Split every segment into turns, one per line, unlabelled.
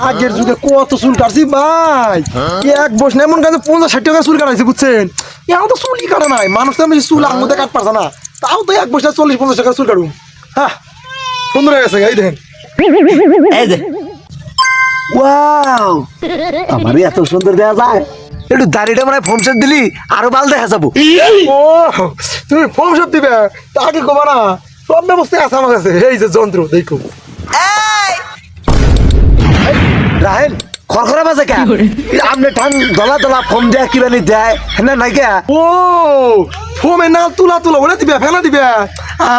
আগের যুগে কত চুল কাটছি ভাই, এক বস না এমন কাছে 50-60 টাকা চুল কাটাইছে বুঝছেন। এখন তো চুলই কাটা নাই, মানুষ তো বেশি চুল আঙুতে কাট পারছে না, তাও তো এক বস 40-50 টাকা চুল কাটুন। হ্যাঁ সুন্দর হয়ে গেছে, এই দেখেন।
এই যে ওয়াও, আমার এত সুন্দর দেখা যায়। একটু দাড়িটা মানে ফোমসেট দিলি আরো ভালো দেখা যাবো।
ও তুমি ফর্ম সব দিবে, তা কি কবা না, সব ব্যবস্থায় আছে আমার কাছে। এই যে যন্ত্র দেখো।
রাহেল খরখরা বাজে কে? আপনি ঠান দলা দলা ফোম দেয়া কি বানি দেয় হ্যাঁ নাই কে?
ও ফোমে না তুলা তুলা ওটা দিবে, ফ্যানা দিবে।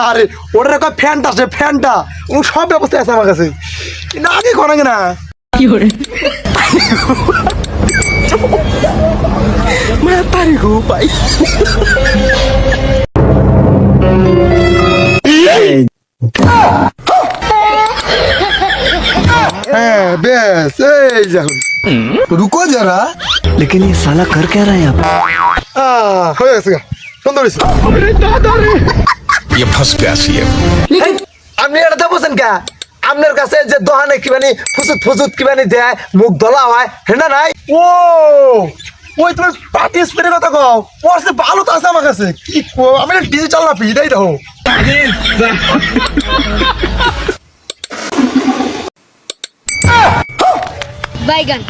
আরে ওটার একটা ফ্যানটা আছে, ফ্যানটা ও সব ব্যবস্থা আছে আমার কাছে। না আগে করা না তারি গো ভাই। হ্যাঁ বেশ, এই যখন রুকো যারা।
लेकिन ये साला कर क्या रहा है यहाँ पे?
হয়ে গেছে গা, সুন্দর হয়েছে।
ये फंस गया सीएम।
এই, আপনি এটা বলছেন কে? আপনার কাছে যে দোকানে কি বানি ফুসুত ফুসুত কি বানি দেয় মুখ ধলা হয় হ্যাঁ নাই?
ও ওই তুমি পার্টি স্প্রে কথা কও, ওর সে ভালো তো আছে আমার কাছে। কি কো, আমি ডিজিটাল না পিটাই দেখো।
Bye, gun.